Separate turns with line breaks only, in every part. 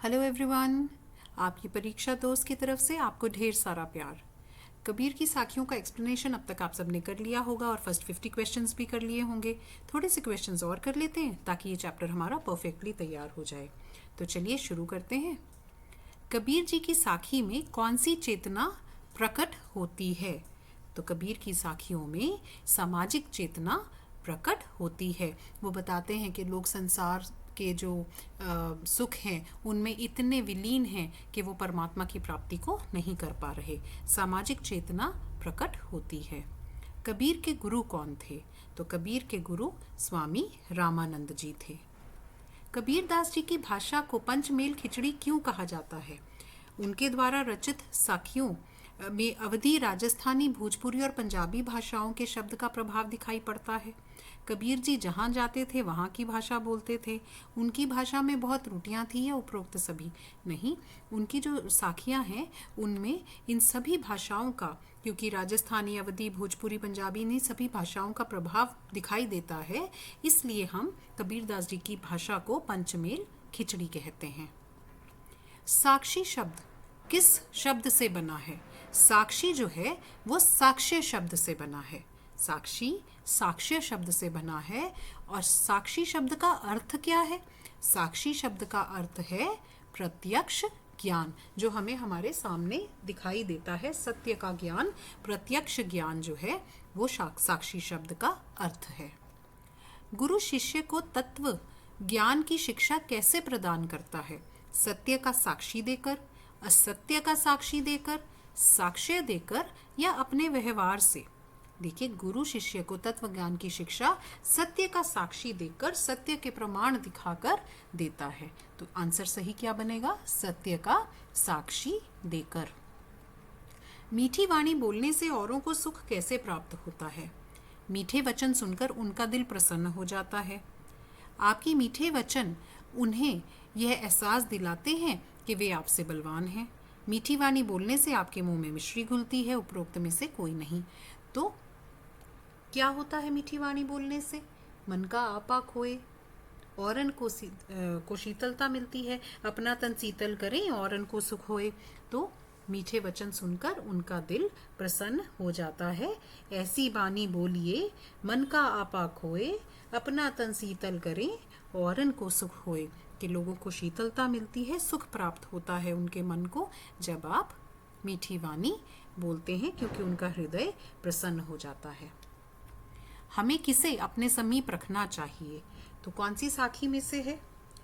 Hello everyone. आपकी परीक्षा दोस्त की तरफ से आपको ढेर सारा प्यार। कबीर की साखियों का एक्सप्लेनेशन अब तक आप सबने कर लिया होगा और फर्स्ट 50 क्वेश्चंस भी कर लिए होंगे। थोड़े से क्वेश्चंस और कर लेते हैं ताकि ये चैप्टर हमारा परफेक्टली तैयार हो जाए। तो चलिए शुरू करते हैं। कबीर जी की साखी में कौन सी चेतना प्रकट होती है? तो कबीर की साखियों में सामाजिक चेतना प्रकट होती है। वो बताते हैं कि लोग संसार के जो सुख हैं उनमें इतने विलीन हैं कि वो परमात्मा की प्राप्ति को नहीं कर पा रहे। सामाजिक चेतना प्रकट होती है। कबीर के गुरु कौन थे? तो कबीर के गुरु स्वामी रामानंद जी थे। कबीर दास जी की भाषा को पंचमेल खिचड़ी क्यों कहा जाता है? उनके द्वारा रचित साखियों में अवधी, राजस्थानी, भोजपुरी और पंजाबी भाषाओं के शब्द का प्रभाव दिखाई पड़ता है। कबीर जी जहाँ जाते थे वहाँ की भाषा बोलते थे। उनकी भाषा में बहुत त्रुटियाँ थी या उपरोक्त सभी? नहीं, उनकी जो साखियाँ हैं उनमें इन सभी भाषाओं का, क्योंकि राजस्थानी, अवधी, भोजपुरी, पंजाबी ने सभी भाषाओं का प्रभाव दिखाई देता है, इसलिए हम कबीरदास जी की भाषा को पंचमेल खिचड़ी कहते हैं। साक्षी शब्द किस शब्द से बना है? साक्षी जो है वो साक्ष्य शब्द से बना है। साक्षी साक्ष्य शब्द से बना है। और साक्षी शब्द का अर्थ क्या है? साक्षी शब्द का अर्थ है प्रत्यक्ष ज्ञान, जो हमें हमारे सामने दिखाई देता है। सत्य का ज्ञान, प्रत्यक्ष ज्ञान जो है वो साक्षी शब्द का अर्थ है। गुरु शिष्य को तत्व ज्ञान की शिक्षा कैसे प्रदान करता है? सत्य का साक्षी देकर, असत्य का साक्षी देकर, साक्ष्य देकर या अपने व्यवहार से? देखिए, गुरु शिष्य को तत्व ज्ञान की शिक्षा सत्य का साक्षी देकर, सत्य के प्रमाण दिखाकर देता है। तो आंसर सही क्या बनेगा? सत्य का साक्षी देकर। मीठी वाणी बोलने से औरों को सुख कैसे प्राप्त होता है? मीठे वचन सुनकर उनका दिल प्रसन्न हो जाता है। आपकी मीठे वचन उन्हें यह एहसास दिलाते हैं कि वे आपसे बलवान हैं। मीठी वाणी बोलने से आपके मुंह में मिश्री घुलती है, उपरोक्त में से कोई नहीं। तो क्या होता है मीठी वाणी बोलने से? मन का आपा खोए, औरन को शीतलता मिलती है। अपना तन शीतल करें, औरन को सुख होए। तो मीठे वचन सुनकर उनका दिल प्रसन्न हो जाता है। ऐसी वाणी बोलिए, मन का आपा खोए, अपना तन शीतल करें, औरन को सुख होए। कि लोगों को शीतलता मिलती है, सुख प्राप्त होता है उनके मन को जब आप मीठी वाणी बोलते हैं, क्योंकि उनका हृदय प्रसन्न हो जाता है। हमें किसे अपने समीप रखना चाहिए? तो कौन सी साखी में से है?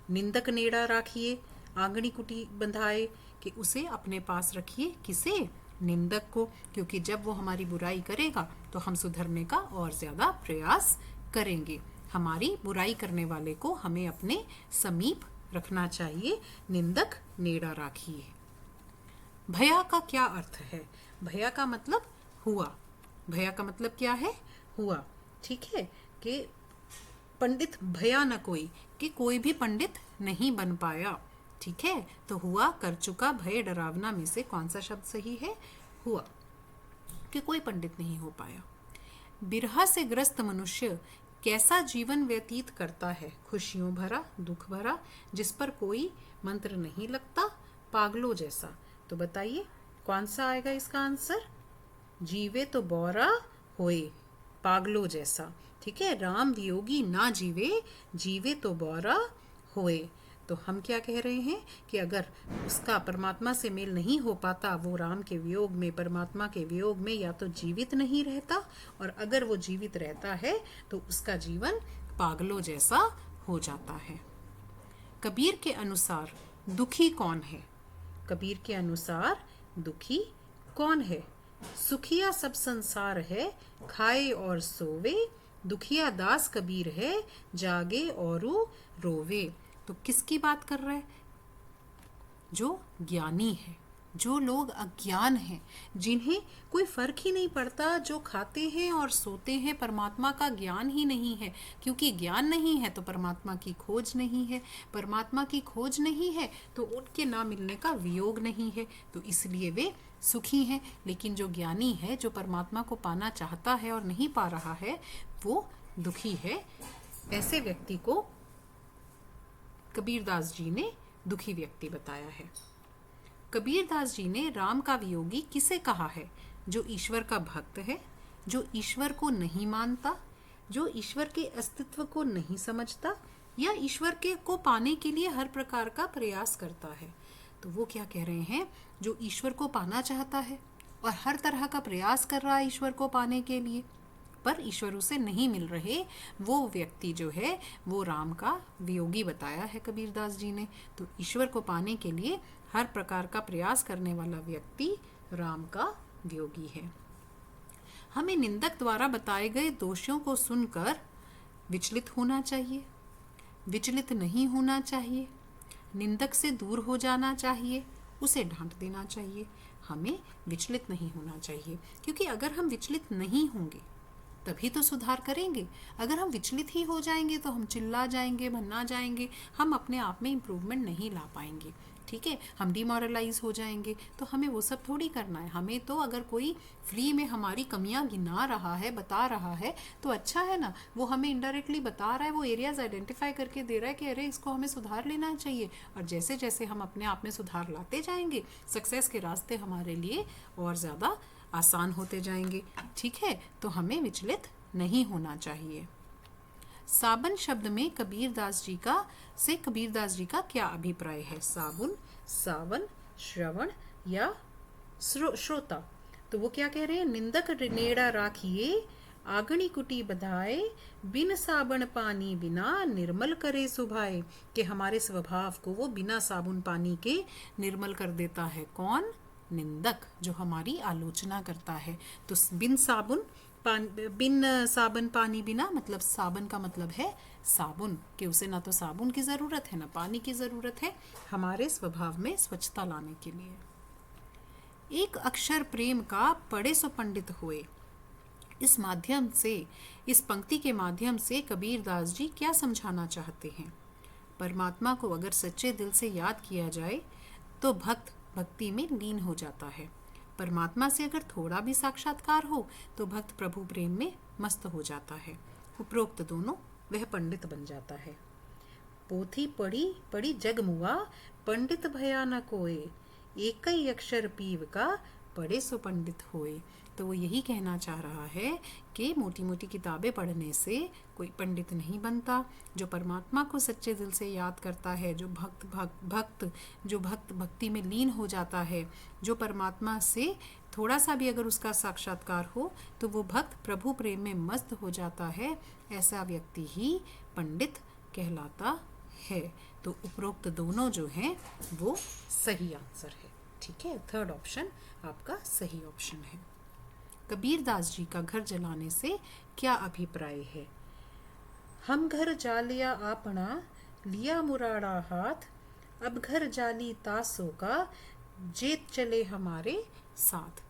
निंदक नेड़ा राखिए, आंगनी कुटी बंधाए, कि उसे अपने पास रखिए। किसे? निंदक को, क्योंकि जब वो हमारी बुराई करेगा तो हम सुधरने का और ज़्यादा प्रयास करेंगे। हमारी बुराई करने वाले को हमें अपने समीप रखना चाहिए। निंदक नेड़ा राखिए। भया का क्या अर्थ है? भया का मतलब हुआ। भया का मतलब क्या है? हुआ। ठीक है, कि पंडित भया न कोई, कि कोई भी पंडित नहीं बन पाया। ठीक है, तो हुआ, कर चुका, भय, डरावना में से कौन सा शब्द सही है? हुआ, कि कोई पंडित नहीं हो पाया। बिरहा से ग्रस्त मनुष्य कैसा जीवन व्यतीत करता है? खुशियों भरा, दुख भरा, जिस पर कोई मंत्र नहीं लगता, पागलों जैसा। तो बताइए कौन सा आएगा इसका आंसर? जीवे तो बौरा होए, पागलों जैसा। ठीक है, राम वियोगी ना जीवे, जीवे तो बौरा होए। तो हम क्या कह रहे हैं कि अगर उसका परमात्मा से मेल नहीं हो पाता, वो राम के वियोग में, परमात्मा के वियोग में या तो जीवित नहीं रहता, और अगर वो जीवित रहता है तो उसका जीवन पागलों जैसा हो जाता है। कबीर के अनुसार दुखी कौन है? कबीर के अनुसार दुखी कौन है? सुखिया सब संसार है, खाए और सोवे, दुखिया दास कबीर है, जागे और रोवे। तो किसकी बात कर रहा है? जो ज्ञानी है, जो लोग अज्ञान हैं, जिन्हें कोई फर्क ही नहीं पड़ता, जो खाते हैं और सोते हैं, परमात्मा का ज्ञान ही नहीं है। क्योंकि ज्ञान नहीं है तो परमात्मा की खोज नहीं है, परमात्मा की खोज नहीं है तो उनके ना मिलने का वियोग नहीं है, तो इसलिए वे सुखी हैं। लेकिन जो ज्ञानी है, जो परमात्मा को पाना चाहता है और नहीं पा रहा है, वो दुखी है। ऐसे व्यक्ति को कबीरदास जी ने दुखी व्यक्ति बताया है। कबीरदास जी ने राम का वियोगी किसे कहा है? जो ईश्वर का भक्त है, जो ईश्वर को नहीं मानता, जो ईश्वर के अस्तित्व को नहीं समझता, या ईश्वर के को पाने के लिए हर प्रकार का प्रयास करता है। तो वो क्या कह रहे हैं? जो ईश्वर को पाना चाहता है और हर तरह का प्रयास कर रहा है ईश्वर को पाने के लिए, पर ईश्वर उसे नहीं मिल रहे, वो व्यक्ति जो है वो राम का वियोगी बताया है कबीरदास जी ने। तो ईश्वर को पाने के लिए हर प्रकार का प्रयास करने वाला व्यक्ति राम का वियोगी है। हमें निंदक द्वारा बताए गए दोषों को सुनकर विचलित होना चाहिए, विचलित नहीं होना चाहिए, निंदक से दूर हो जाना चाहिए, उसे डांट देना चाहिए। हमें विचलित नहीं होना चाहिए, क्योंकि अगर हम विचलित नहीं होंगे तभी तो सुधार करेंगे। अगर हम विचलित ही हो जाएंगे तो हम चिल्ला जाएंगे, भन्ना जाएंगे, हम अपने आप में इम्प्रूवमेंट नहीं ला पाएंगे। ठीक है, हम डिमोरलाइज हो जाएंगे। तो हमें वो सब थोड़ी करना है। हमें तो अगर कोई फ्री में हमारी कमियां गिना रहा है, बता रहा है, तो अच्छा है ना। वो हमें इनडायरेक्टली बता रहा है, वो एरियाज आइडेंटिफाई करके दे रहा है कि अरे इसको हमें सुधार लेना चाहिए। और जैसे जैसे हम अपने आप में सुधार लाते जाएंगे, सक्सेस के रास्ते हमारे लिए और ज़्यादा आसान होते जाएंगे। ठीक है, तो हमें विचलित नहीं होना चाहिए। साबन शब्द में कबीरदास जी का क्या अभिप्राय है? साबुन, सावन, श्रवण या श्रोता। तो वो क्या कह रहे हैं? निंदक नेड़ा राखिए, आगणी कुटी बधाए, बिन साबन पानी बिना निर्मल करे सुभाए। कि हमारे स्वभाव को वो बिना साबुन पानी के निर्मल कर देता है। कौन? निंदक, जो हमारी आलोचना करता है। तो बिन साबन पानी बिना, मतलब साबन का मतलब है साबुन, कि उसे ना तो साबुन की ज़रूरत है ना पानी की ज़रूरत है हमारे स्वभाव में स्वच्छता लाने के लिए। एक अक्षर प्रेम का पढ़े सो पंडित हुए। इस माध्यम से, इस पंक्ति के माध्यम से कबीरदास जी क्या समझाना चाहते हैं? परमात्मा को अगर सच्चे दिल से याद किया जाए तो भक्त भक्ति में लीन हो जाता है। परमात्मा से अगर थोड़ा भी साक्षात्कार हो तो भक्त प्रभु प्रेम में मस्त हो जाता है। उपरोक्त दोनों वह पंडित बन जाता है। पोथी पढ़ी पढ़ी जग मुआ, पंडित भया न कोय, एक ही अक्षर पीव का पढ़े सो पंडित होए। तो वो यही कहना चाह रहा है कि मोटी मोटी किताबें पढ़ने से कोई पंडित नहीं बनता। जो परमात्मा को सच्चे दिल से याद करता है, जो भक्त भक्ति में लीन हो जाता है, जो परमात्मा से थोड़ा सा भी अगर उसका साक्षात्कार हो तो वो भक्त प्रभु प्रेम में मस्त हो जाता है, ऐसा व्यक्ति ही पंडित कहलाता है। तो उपरोक्त दोनों जो हैं वो सही आंसर है। ठीक है, थर्ड ऑप्शन आपका सही ऑप्शन है। कबीरदास जी का घर जलाने से क्या अभिप्राय है? हम घर जालिया आपना, लिया मुराड़ा हाथ, अब घर जाली तासों का, जेत चले हमारे साथ।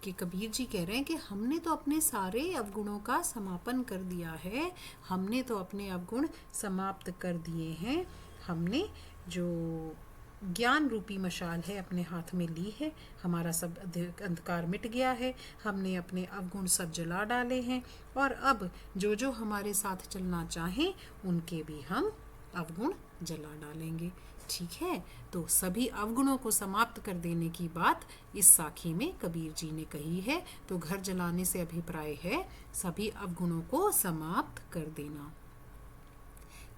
कि कबीर जी कह रहे हैं कि हमने तो अपने सारे अवगुणों का समापन कर दिया है, हमने तो अपने अवगुण समाप्त कर दिए हैं, हमने जो ज्ञान रूपी मशाल है अपने हाथ में ली है, हमारा सब अंधकार मिट गया है, हमने अपने अवगुण सब जला डाले हैं, और अब जो जो हमारे साथ चलना चाहें उनके भी हम अवगुण जला डालेंगे। ठीक है, तो सभी अवगुणों को समाप्त कर देने की बात इस साखी में कबीर जी ने कही है। तो घर जलाने से अभिप्राय है सभी अवगुणों को समाप्त कर देना।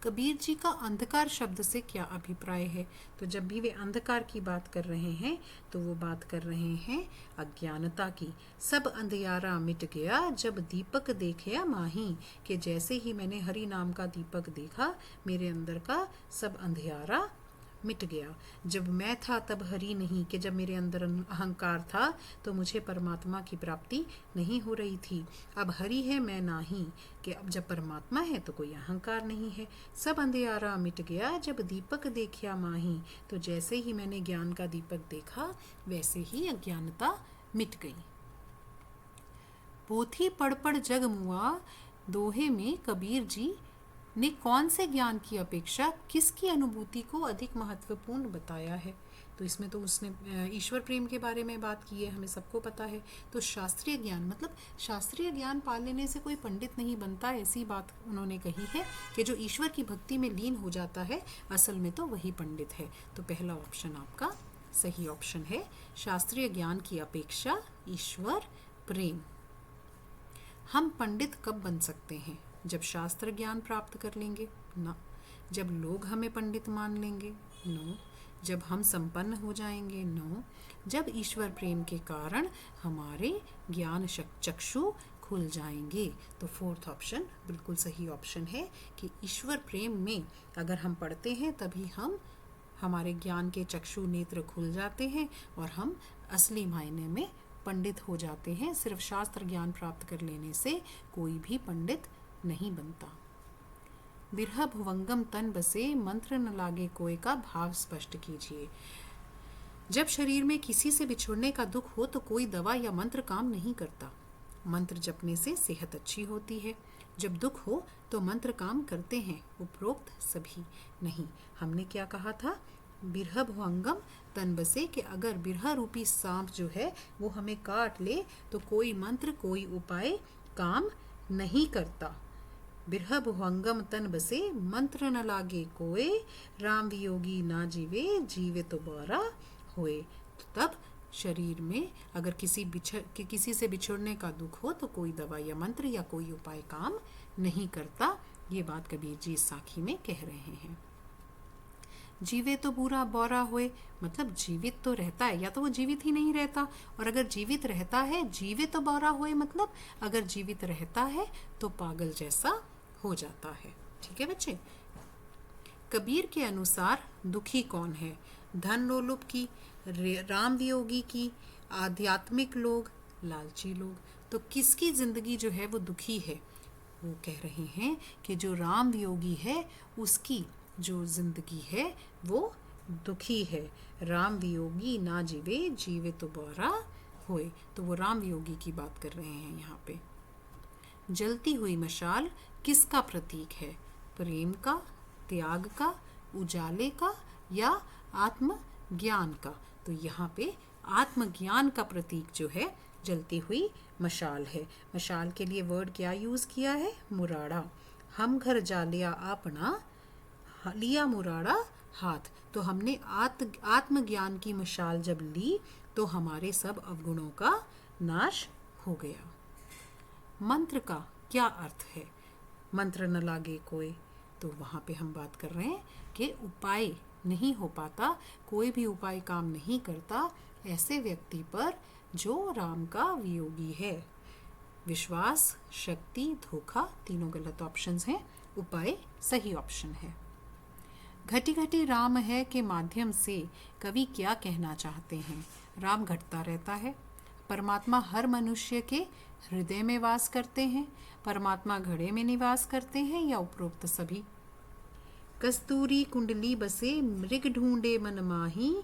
कबीर जी का अंधकार शब्द से क्या अभिप्राय है? तो जब भी वे अंधकार की बात कर रहे हैं तो वो बात कर रहे हैं अज्ञानता की। सब अंधियारा मिट गया जब दीपक देखया माही। कि जैसे ही मैंने हरि नाम का दीपक देखा, मेरे अंदर का सब अंधियारा मिट गया। जब मैं था तब हरि नहीं, कि जब मेरे अंदर अहंकार था तो मुझे परमात्मा की प्राप्ति नहीं हो रही थी। अब हरि है मैं नाही, कि अब जब परमात्मा है तो कोई अहंकार नहीं है। सब अंधियारा मिट गया जब दीपक देखया माही। तो जैसे ही मैंने ज्ञान का दीपक देखा वैसे ही अज्ञानता मिट गई। पोथी पढ़ पढ़ जग मुआ, दोहे में कबीर जी ने कौन से ज्ञान की अपेक्षा किसकी अनुभूति को अधिक महत्वपूर्ण बताया है? तो इसमें तो उसने ईश्वर प्रेम के बारे में बात की है, हमें सबको पता है। तो शास्त्रीय ज्ञान मतलब शास्त्रीय ज्ञान पा लेने से कोई पंडित नहीं बनता, ऐसी बात उन्होंने कही है कि जो ईश्वर की भक्ति में लीन हो जाता है असल में तो वही पंडित है। तो पहला ऑप्शन आपका सही ऑप्शन है, शास्त्रीय ज्ञान की अपेक्षा ईश्वर प्रेम। हम पंडित कब बन सकते हैं? जब शास्त्र ज्ञान प्राप्त कर लेंगे? ना। जब लोग हमें पंडित मान लेंगे? नो। जब हम संपन्न हो जाएंगे? नो। जब ईश्वर प्रेम के कारण हमारे ज्ञान चक्षु खुल जाएंगे। तो फोर्थ ऑप्शन बिल्कुल सही ऑप्शन है कि ईश्वर प्रेम में अगर हम पढ़ते हैं तभी हमारे ज्ञान के चक्षु नेत्र खुल जाते हैं और हम असली मायने में पंडित हो जाते हैं। सिर्फ शास्त्र ज्ञान प्राप्त कर लेने से कोई भी पंडित नहीं बनता। बिरह भुवंगम तन बसे मंत्र न लागे कोई का भाव स्पष्ट कीजिए। जब शरीर में किसी से बिछुड़ने का दुख हो तो कोई दवा या मंत्र काम नहीं करता। मंत्र जपने से सेहत अच्छी होती है। जब दुख हो तो मंत्र काम करते हैं, उपरोक्त सभी नहीं। हमने क्या कहा था? बिरह भुवंगम तन बसे कि अगर बिरह रूपी सांप जो है वो हमें काट ले तो कोई मंत्र कोई उपाय काम नहीं करता। बिरह भुवंगम तन बसे मंत्र न लागे कोय, राम वियोगी ना जीवे जीवे तो बारा होए। तो तब शरीर में अगर किसी से बिछुड़ने का दुख हो तो कोई दवा या मंत्र या कोई उपाय काम नहीं करता। ये बात कबीर जी इस साखी में कह रहे हैं। जीवे तो बुरा बौरा होए मतलब जीवित तो रहता है, या तो वो जीवित ही नहीं रहता, और अगर जीवित रहता है जीवे तो बौरा होए मतलब अगर जीवित रहता है तो पागल जैसा हो जाता है। ठीक है बच्चे। कबीर के अनुसार दुखी कौन है? धन लोलुप की, राम वियोगी की, आध्यात्मिक लोग, लालची लोग। तो किसकी जिंदगी जो है वो दुखी है? वो कह रहे हैं कि जो राम वियोगी है उसकी जो जिंदगी है वो दुखी है। राम वियोगी ना जीवे जीवे तो बौरा होए। तो वो राम वियोगी की बात कर रहे हैं यहाँ पे। जलती हुई मशाल किसका प्रतीक है? प्रेम का, त्याग का, उजाले का या आत्मज्ञान का? तो यहाँ पे आत्मज्ञान का प्रतीक जो है जलती हुई मशाल है। मशाल के लिए वर्ड क्या यूज किया है? मुराड़ा। हम घर जालिया अपना लिया मुराड़ा हाथ। तो हमने आत्मज्ञान की मशाल जब ली तो हमारे सब अवगुणों का नाश हो गया। मंत्र का क्या अर्थ है? मंत्र न लागे कोई। तो वहाँ पे हम बात कर रहे हैं कि उपाय नहीं हो पाता, कोई भी उपाय काम नहीं करता ऐसे व्यक्ति पर जो राम का वियोगी है। विश्वास, शक्ति, धोखा तीनों गलत ऑप्शंस हैं, उपाय सही ऑप्शन है। घटी घटी राम है के माध्यम से कवि क्या कहना चाहते हैं? राम घटता रहता है। परमात्मा हर मनुष्य के हृदय में वास करते हैं। परमात्मा घड़े में निवास करते हैं या उपरोक्त सभी? कस्तूरी कुंडली बसे मृग ढूंढे मन माही,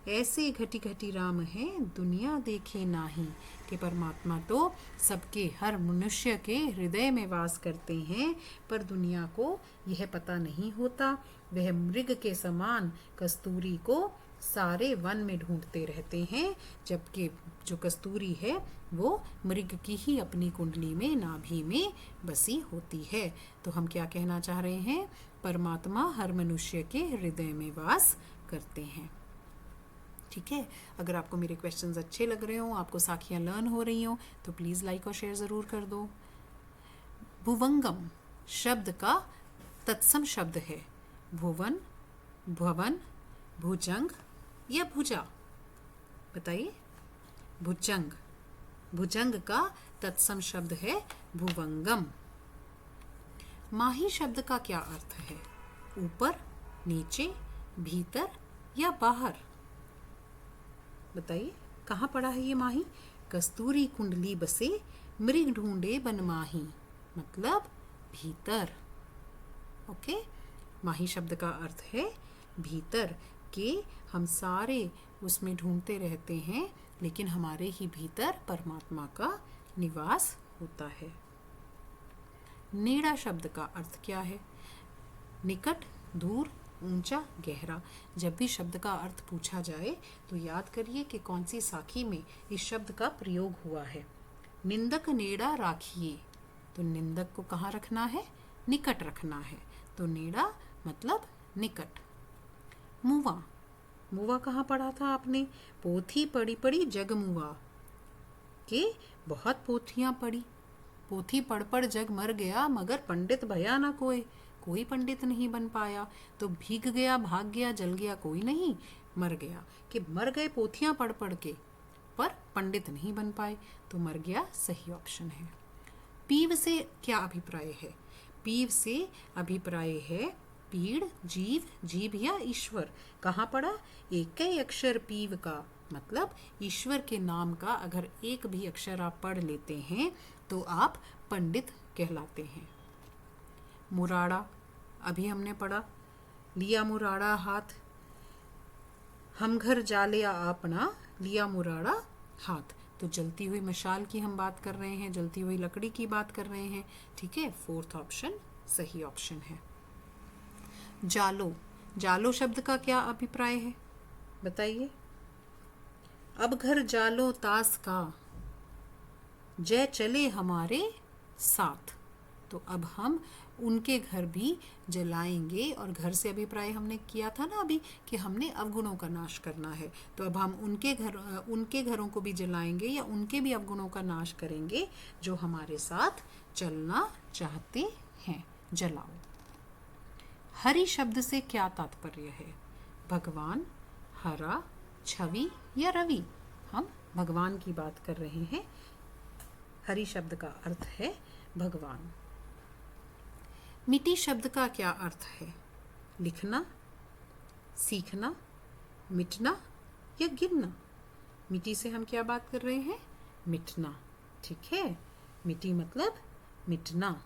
ऐसे घटी घटी राम है दुनिया देखे नाही। कि परमात्मा तो सबके हर मनुष्य के हृदय में वास करते हैं पर दुनिया को यह पता नहीं होता। वह मृग के समान कस्तूरी को सारे वन में ढूंढते रहते हैं, जबकि जो कस्तूरी है वो मृग की ही अपनी कुंडली में, नाभि में बसी होती है। तो हम क्या कहना चाह रहे हैं? परमात्मा हर मनुष्य के हृदय में वास करते हैं। ठीक है। अगर आपको मेरे क्वेश्चंस अच्छे लग रहे हो, आपको साखियाँ लर्न हो रही हो तो प्लीज़ लाइक और शेयर ज़रूर कर दो। भुवंगम शब्द का तत्सम शब्द है भुवन, भवन, भुजंग या भुजा? बताइए। भुजंग। भुजंग का तत्सम शब्द है भुवंगम। माही शब्द का क्या अर्थ है? ऊपर, नीचे, भीतर या बाहर? बताइए कहाँ पड़ा है ये माही? कस्तूरी कुंडली बसे मृग ढूंढे बन माही मतलब भीतर। ओके। माही शब्द का अर्थ है भीतर, के हम सारे उसमें ढूंढते रहते हैं लेकिन हमारे ही भीतर परमात्मा का निवास होता है। नेड़ा शब्द का अर्थ क्या है? निकट, दूर, ऊंचा, गहरा। जब भी शब्द का अर्थ पूछा जाए तो याद करिए कि कौन सी साखी में इस शब्द का प्रयोग हुआ है। निंदक नेड़ा राखिए, तो निंदक को कहाँ रखना है? निकट रखना है, तो नेड़ा मतलब निकट। मुआ, मुआ कहाँ पढ़ा था आपने? पोथी पढ़ी पढ़ी जग मुआ, के बहुत पोथियां पढ़ी, पोथी पढ़ पढ़ जग मर गया, मगर पंडित भया ना कोई, कोई पंडित नहीं बन पाया। तो भीग गया, भाग गया, जल गया, कोई नहीं, मर गया। कि मर गए पोथियां पढ़ पढ़ के, पर पंडित नहीं बन पाए, तो मर गया सही ऑप्शन है। पीव से क्या अभिप्राय है? पीव से अभिप्राय है पीड़, जीव, जीव या ईश्वर। कहाँ पढ़ा? एक ही अक्षर पीव का मतलब ईश्वर के नाम का अगर एक भी अक्षर आप पढ़ लेते हैं तो आप पंडित कहलाते हैं। मुराड़ा, अभी हमने पढ़ा, लिया मुराड़ा हाथ, हम घर जाले आपना, लिया मुराड़ा हाथ। तो जलती हुई मशाल की हम बात कर रहे हैं, जलती हुई लकड़ी की बात कर रहे हैं। ठीक है, फोर्थ ऑप्शन सही ऑप्शन है। जालो, जालो शब्द का क्या अभिप्राय है बताइए? अब घर जालो तास का, जय चले हमारे साथ। तो अब हम उनके घर भी जलाएंगे, और घर से अभिप्राय हमने किया था ना अभी कि हमने अवगुणों का नाश करना है। तो अब हम उनके घरों को भी जलाएंगे या उनके भी अवगुणों का नाश करेंगे जो हमारे साथ चलना चाहते हैं। जलाओ। हरि शब्द से क्या तात्पर्य है? भगवान, हरा, छवि या रवि? हम भगवान की बात कर रहे हैं। हरि शब्द का अर्थ है भगवान। मिट्टी शब्द का क्या अर्थ है? लिखना, सीखना, मिटना या गिरना? मिट्टी से हम क्या बात कर रहे हैं? मिटना। ठीक है, मिट्टी मतलब मिटना।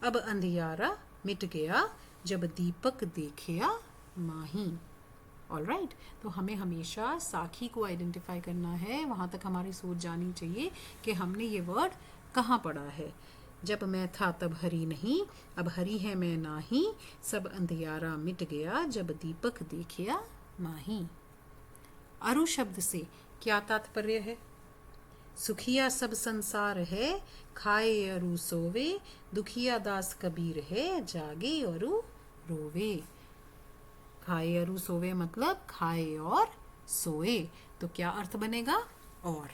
अब अंधियारा मिट गया, जब दीपक देखिया माही। ऑलराइट, तो हमें हमेशा साखी को आइडेंटिफाई करना है। वहाँ तक हमारी सोच जानी चाहिए कि हमने ये वर्ड कहाँ पढ़ा है। जब मैं था तब हरी नहीं, अब हरी है मैं नाही, सब अंधियारा मिट गया, जब दीपक देखिया माही। अरु शब्द से क्या तात्पर्य है? सुखिया सब संसार है, खाए अरु सोवे, दुखिया दास कबीर है, जागे अरु रोवे। खाए अरु सोवे मतलब खाए और सोए, तो क्या अर्थ बनेगा? और।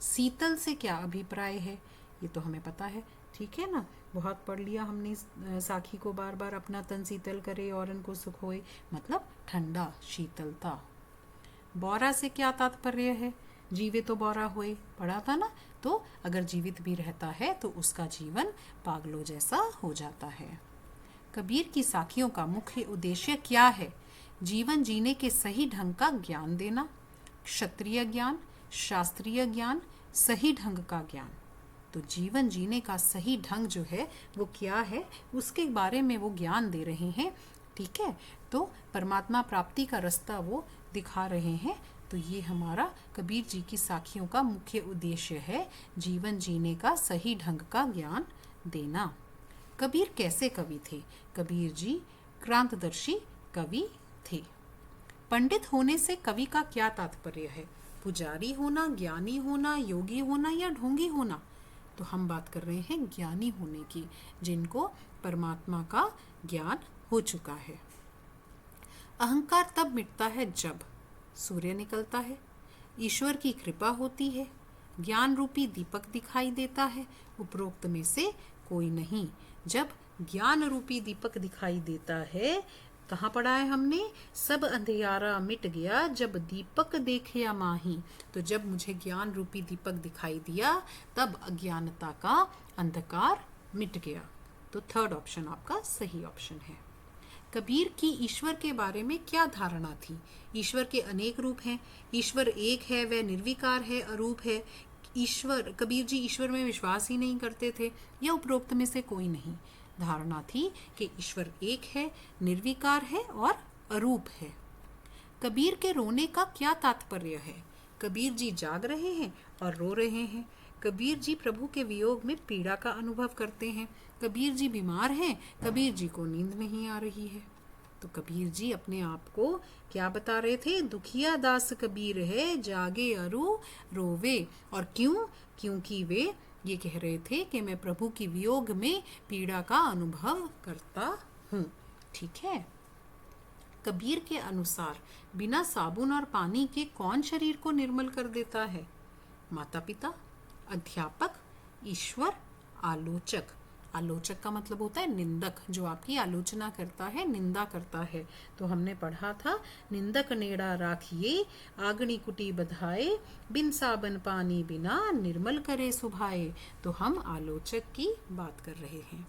शीतल से क्या अभिप्राय है? ये तो हमें पता है, ठीक है ना, बहुत पढ़ लिया हमने साखी को बार बार। अपना तन शीतल करे और इनको सुख होए, मतलब ठंडा, शीतलता। बौरा से क्या तात्पर्य है? जीवित तो बौरा होए, पढ़ा था ना। तो अगर जीवित भी रहता है तो उसका जीवन पागलों जैसा हो जाता है। कबीर की साखियों का मुख्य उद्देश्य क्या है? जीवन जीने के सही ढंग का ज्ञान देना, क्षत्रिय ज्ञान, शास्त्रीय ज्ञान, सही ढंग का ज्ञान। तो जीवन जीने का सही ढंग जो है वो क्या है, उसके बारे में वो ज्ञान दे रहे हैं। ठीक है, तो परमात्मा प्राप्ति का रास्ता वो दिखा रहे हैं। तो ये हमारा कबीर जी की साखियों का मुख्य उद्देश्य है, जीवन जीने का सही ढंग का ज्ञान देना। कबीर कैसे कवि थे? कबीर जी क्रांतदर्शी कवि थे। पंडित होने से कवि का क्या तात्पर्य है? पुजारी होना, ज्ञानी होना, योगी होना या ढोंगी होना? तो हम बात कर रहे हैं ज्ञानी होने की, जिनको परमात्मा का ज्ञान हो चुका है। अहंकार तब मिटता है जब सूर्य निकलता है, ईश्वर की कृपा होती है, ज्ञान रूपी दीपक दिखाई देता है, उपरोक्त में से कोई नहीं। जब ज्ञान रूपी दीपक दिखाई देता है, कहाँ पढ़ा है हमने? सब अंधियारा मिट गया, जब दीपक देखिया माही। तो जब मुझे ज्ञान रूपी दीपक दिखाई दिया तब अज्ञानता का अंधकार मिट गया। तो थर्ड ऑप्शन आपका सही ऑप्शन है। कबीर की ईश्वर के बारे में क्या धारणा थी? ईश्वर के अनेक रूप हैं, ईश्वर एक है, वह निर्विकार है, अरूप है। ईश्वर, कबीर जी ईश्वर में विश्वास ही नहीं करते थे, या उपरोक्त में से कोई नहीं। धारणा थी कि ईश्वर एक है, निर्विकार है और अरूप है। कबीर के रोने का क्या तात्पर्य है? कबीर जी जाग रहे हैं और रो रहे हैं। कबीर जी प्रभु के वियोग में पीड़ा का अनुभव करते हैं। कबीर जी बीमार हैं, कबीर जी को नींद नहीं आ रही है। तो कबीर जी अपने आप को क्या बता रहे थे? दुखिया दास कबीर है, जागे अरु रोवे। और क्यों? क्योंकि वे ये कह रहे थे कि मैं प्रभु की वियोग में पीड़ा का अनुभव करता हूँ। ठीक है। कबीर के अनुसार बिना साबुन और पानी के कौन शरीर को निर्मल कर देता है? माता पिता, अध्यापक, ईश्वर, आलोचक। आलोचक का मतलब होता है निंदक, जो आपकी आलोचना करता है, निंदा करता है। तो हमने पढ़ा था, निंदक नेड़ा राखिए, आगनी कुटी बधाए, बिन साबन पानी बिना निर्मल करे सुभाए। तो हम आलोचक की बात कर रहे हैं।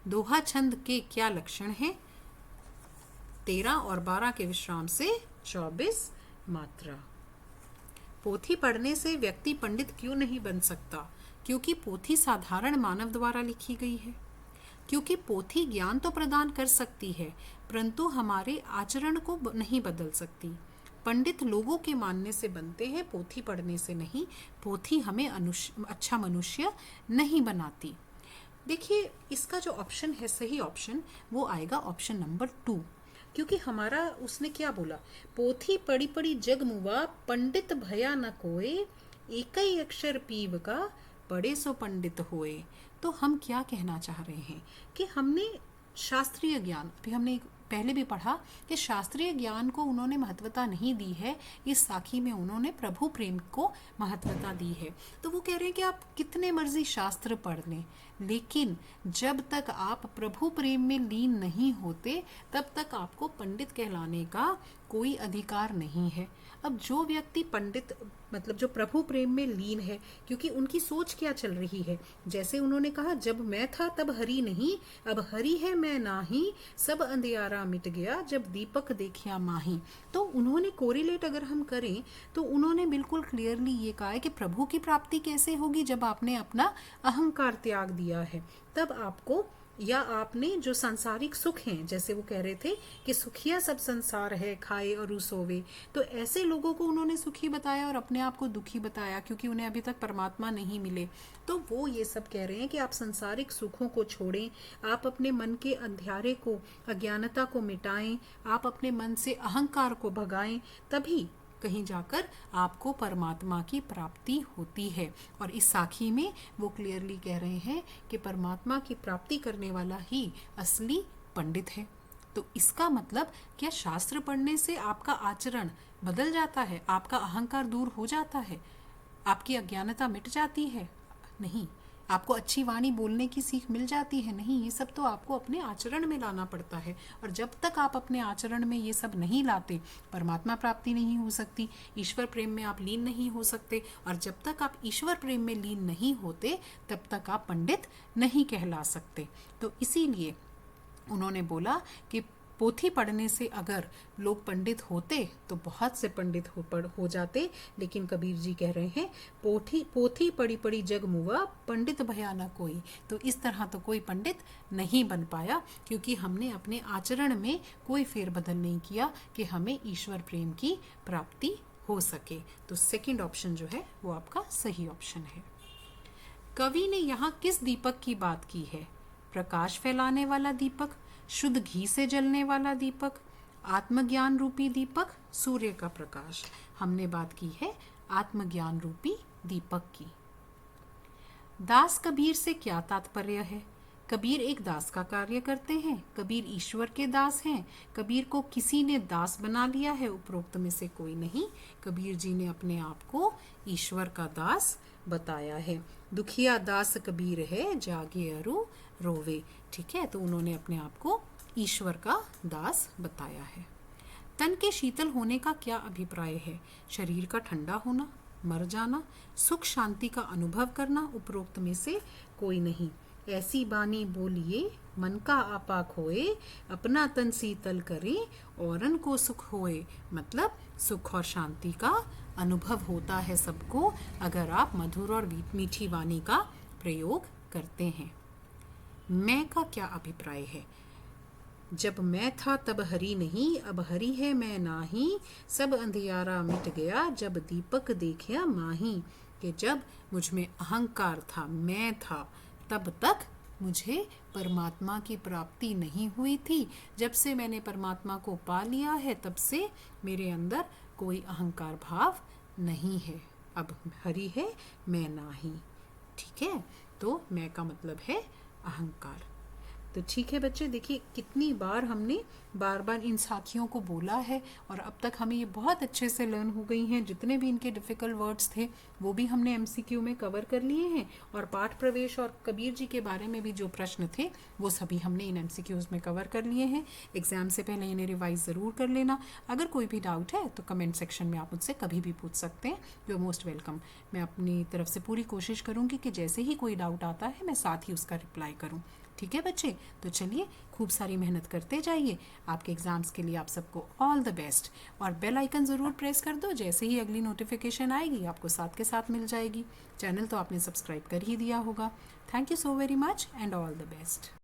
दोहा छंद के क्या लक्षण हैं? 13 और 12 के विश्राम से 24 मात्रा। पोथी पढ़ने से व्यक्ति पंडित क्यों नहीं बन सकता? क्योंकि पोथी साधारण मानव द्वारा लिखी गई है। क्योंकि पोथी ज्ञान तो प्रदान कर सकती है, परंतु हमारे आचरण को नहीं बदल सकती। पंडित लोगों के मानने से बनते हैं, पोथी पढ़ने से नहीं। पोथी हमें अच्छा मनुष्य नहीं बनाती। देखिए, इसका जो ऑप्शन है, सही ऑप्शन, वो आएगा ऑप्शन नंबर 2। क्योंकि हमारा उसने क्या बोला? पोथी पढ़ी पढ़ी जग मुआ, पंडित भया न कोय, एक ही अक्षर पीव का, पढ़े सो पंडित होए। तो हम क्या कहना चाह रहे हैं कि हमने शास्त्रीय ज्ञान, अभी हमने पहले भी पढ़ा कि शास्त्रीय ज्ञान को उन्होंने महत्वता नहीं दी है, इस साखी में उन्होंने प्रभु प्रेम को महत्वता दी है। तो वो कह रहे हैं कि आप कितने मर्जी शास्त्र पढ़ लें, लेकिन जब तक आप प्रभु प्रेम में लीन नहीं होते, तब तक आपको पंडित कहलाने का कोई अधिकार नहीं है। अब जो व्यक्ति पंडित, मतलब जो प्रभु प्रेम में लीन है, क्योंकि उनकी सोच क्या चल रही है, जैसे उन्होंने कहा, जब मैं था तब हरि नहीं, अब हरि है मैं नाही, सब अंधियारा मिट गया, जब दीपक देखिया माही। तो उन्होंने कोरिलेट अगर हम करें तो उन्होंने बिल्कुल क्लियरली ये कहा है कि प्रभु की प्राप्ति कैसे होगी? जब आपने अपना अहंकार त्याग दिया है, तब आपको, या आपने जो सांसारिक सुख हैं, जैसे वो कह रहे थे कि सुखिया सब संसार है, खाए और सोवे, तो ऐसे लोगों को उन्होंने सुखी बताया और अपने आप को दुखी बताया, क्योंकि उन्हें अभी तक परमात्मा नहीं मिले। तो वो ये सब कह रहे हैं कि आप सांसारिक सुखों को छोड़ें, आप अपने मन के अंधियारे को, अज्ञानता को मिटाएं, आप अपने मन से अहंकार को भगाएं, तभी कहीं जाकर आपको परमात्मा की प्राप्ति होती है। और इस साखी में वो क्लियरली कह रहे हैं कि परमात्मा की प्राप्ति करने वाला ही असली पंडित है। तो इसका मतलब क्या शास्त्र पढ़ने से आपका आचरण बदल जाता है, आपका अहंकार दूर हो जाता है, आपकी अज्ञानता मिट जाती है? नहीं। आपको अच्छी वाणी बोलने की सीख मिल जाती है? नहीं। ये सब तो आपको अपने आचरण में लाना पड़ता है, और जब तक आप अपने आचरण में ये सब नहीं लाते, परमात्मा प्राप्ति नहीं हो सकती, ईश्वर प्रेम में आप लीन नहीं हो सकते, और जब तक आप ईश्वर प्रेम में लीन नहीं होते, तब तक आप पंडित नहीं कहला सकते। तो इसीलिए उन्होंने बोला कि पोथी पढ़ने से अगर लोग पंडित होते तो बहुत से पंडित हो जाते, लेकिन कबीर जी कह रहे हैं पोथी पढ़ी पढ़ी जग मुआ, पंडित भया न कोई। तो इस तरह तो कोई पंडित नहीं बन पाया, क्योंकि हमने अपने आचरण में कोई फेरबदल नहीं किया कि हमें ईश्वर प्रेम की प्राप्ति हो सके। तो सेकंड ऑप्शन जो है वो आपका सही ऑप्शन है। कवि ने यहाँ किस दीपक की बात की है? प्रकाश फैलाने वाला दीपक, शुद्ध घी से जलने वाला दीपक, आत्मज्ञान रूपी दीपक, सूर्य का प्रकाश। हमने बात की है आत्मज्ञान रूपी दीपक की। दास कबीर से क्या तात्पर्य है? कबीर एक दास का कार्य करते हैं, कबीर ईश्वर के दास हैं, कबीर को किसी ने दास बना लिया है, उपरोक्त में से कोई नहीं। कबीर जी ने अपने आप को ईश्वर का दास बताया है। दुखिया दास कबीर है, जागे अरु रोवे। ठीक है, तो उन्होंने अपने आप को ईश्वर का दास बताया है। तन के शीतल होने का क्या अभिप्राय है? शरीर का ठंडा होना, मर जाना, सुख शांति का अनुभव करना, उपरोक्त में से कोई नहीं। ऐसी बानी बोलिए, मन का आपा खोए, अपना तन शीतल करे, औरन को सुख होए। मतलब सुख और शांति का अनुभव होता है सबको, अगर आप मधुर और मीठी वाणी का प्रयोग करते हैं। मैं का क्या अभिप्राय है? जब मैं था तब हरि नहीं, अब हरि है मैं नाही, सब अंधियारा मिट गया, जब दीपक देखिया माही। कि जब मुझ में अहंकार था, मैं था, तब तक मुझे परमात्मा की प्राप्ति नहीं हुई थी। जब से मैंने परमात्मा को पा लिया है तब से मेरे अंदर कोई अहंकार भाव नहीं है। अब हरि है, मैं नाही। ठीक है, तो मैं का मतलब है अहंकार। तो ठीक है बच्चे, देखिए कितनी बार हमने बार बार इन साखियों को बोला है और अब तक हमें ये बहुत अच्छे से लर्न हो गई हैं। जितने भी इनके डिफ़िकल्ट वर्ड्स थे वो भी हमने एमसीक्यू में कवर कर लिए हैं, और पाठ प्रवेश और कबीर जी के बारे में भी जो प्रश्न थे वो सभी हमने इन एमसीक्यूज़ में कवर कर लिए हैं। एग्ज़ाम से पहले इन्हें रिवाइज ज़रूर कर लेना। अगर कोई भी डाउट है तो कमेंट सेक्शन में आप मुझसे कभी भी पूछ सकते हैं। You are most welcome. मैं अपनी तरफ से पूरी कोशिश करूँगी कि जैसे ही कोई डाउट आता है मैं साथ ही उसका रिप्लाई करूँ। ठीक है बच्चे, तो चलिए खूब सारी मेहनत करते जाइए। आपके एग्ज़ाम्स के लिए आप सबको ऑल द बेस्ट। और बेल आइकन ज़रूर प्रेस कर दो, जैसे ही अगली नोटिफिकेशन आएगी आपको साथ के साथ मिल जाएगी। चैनल तो आपने सब्सक्राइब कर ही दिया होगा। Thank you so very much and all the best.